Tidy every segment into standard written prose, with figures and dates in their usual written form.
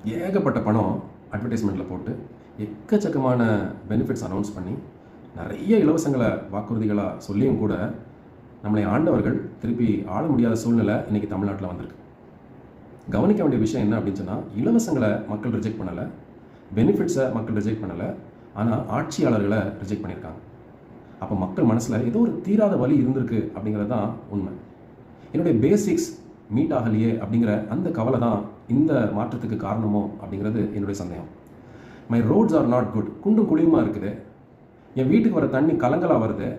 ஏகப்பட்ட பணம் அட்வர்டைஸ்மெண்ட்டில் போட்டு எக்கச்சக்கமான பெனிஃபிட்ஸ் அனௌன்ஸ் பண்ணி நிறைய இலவசங்களை வாக்குறுதிகளாக சொல்லியும் கூட நம்மளை ஆண்டவர்கள் திருப்பி ஆள முடியாத சூழ்நிலை இன்றைக்கி தமிழ்நாட்டில் வந்திருக்கு. கவனிக்க வேண்டிய விஷயம் என்ன அப்படின்னு சொன்னால், இலவசங்களை மக்கள் ரிஜெக்ட் பண்ணலை, பெனிஃபிட்ஸை மக்கள் ரிஜெக்ட் பண்ணலை, ஆனால் ஆட்சியாளர்களை ரிஜெக்ட் பண்ணியிருக்காங்க. அப்போ மக்கள் மனசில் ஏதோ ஒரு தீராத வலி இருந்திருக்கு அப்படிங்கிறது தான் உண்மை. என்னுடைய பேசிக்ஸ் மீட் ஆகலையே அப்படிங்கிற அந்த கவலை தான் இந்த மாற்றத்துக்கு காரணமோ அப்படிங்கிறது என்னுடைய சந்தேகம். My roads are not good, குண்டும் குழியுமா இருக்குது. என் வீட்டுக்கு வர தண்ணி கலங்கலாக வருது.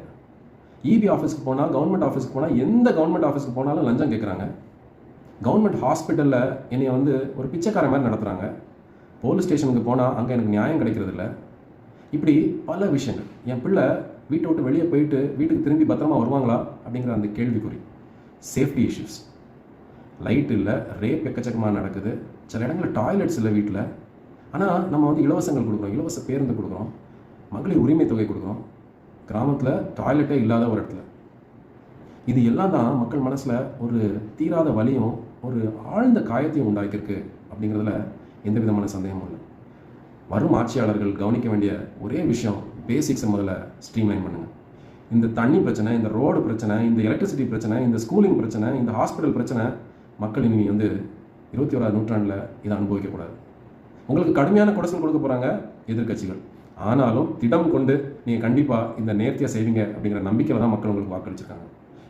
இபி ஆஃபீஸ்க்கு போனால், கவர்மெண்ட் ஆஃபீஸ்க்கு போனால், எந்த கவர்மெண்ட் ஆஃபீஸ்க்கு போனாலும் லஞ்சம் கேட்குறாங்க. கவர்மெண்ட் ஹாஸ்பிட்டலில் என்னை ஒரு பிச்சைக்கார மாதிரி நடத்துகிறாங்க. போலீஸ் ஸ்டேஷனுக்கு போனால் அங்கே எனக்கு நியாயம் கிடைக்கிறதில்ல. இப்படி பல விஷயங்கள். என் பிள்ளை வீட்டை விட்டு வெளியே போயிட்டு வீட்டுக்கு திரும்பி பத்திரமா வருவாங்களா அப்படிங்கிற அந்த கேள்விக்குறி. சேஃப்டி இஷ்யூஸ், லைட் இல்லை, ரேப் எக்கச்சக்கமாக நடக்குது. சில இடங்களில் டாய்லெட்ஸ் இல்லை வீட்டில். ஆனால் நம்ம இலவசங்கள் கொடுக்குறோம், இலவச பேருந்து கொடுக்குறோம், மகளிர் உரிமை தொகை கொடுக்குறோம். கிராமத்தில் டாய்லெட்டே இல்லாத ஒரு இடத்துல. இது எல்லாம் தான் மக்கள் மனசில் ஒரு தீராத வலியும் ஒரு ஆழ்ந்த காயத்தையும் உண்டாக்கியிருக்கு அப்படிங்கிறதுல எந்த விதமான சந்தேகமும் இல்லை. வரும் ஆட்சியாளர்கள் கவனிக்க வேண்டிய ஒரே விஷயம், பேசிக்ஸை முதல்ல ஸ்ட்ரீம்லைன் பண்ணுங்கள். இந்த தண்ணி பிரச்சனை, இந்த ரோடு பிரச்சனை, இந்த எலக்ட்ரிசிட்டி பிரச்சனை, இந்த ஸ்கூலிங் பிரச்சனை, இந்த ஹாஸ்பிட்டல் பிரச்சனை, மக்கள் இனி 21ஆம் நூற்றாண்டில் இதை அனுபவிக்கக்கூடாது. உங்களுக்கு கடுமையான குடைச்சல் கொடுக்க போகிறாங்க எதிர்கட்சிகள். ஆனாலும் திடம் கொண்டு நீங்கள் கண்டிப்பாக இந்த நேர்த்தியாக செய்வீங்க அப்படிங்கிற நம்பிக்கையில் தான் மக்கள் உங்களுக்கு வாக்களிச்சிருக்காங்க.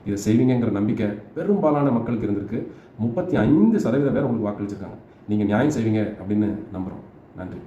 இதை செய்வீங்கிற நம்பிக்கை பெரும்பாலான மக்களுக்கு இருந்திருக்கு. 35% பேர் உங்களுக்கு வாக்களிச்சிருக்காங்க. நீங்கள் நியாயம் செய்வீங்க அப்படின்னு நம்புகிறோம். நன்றி.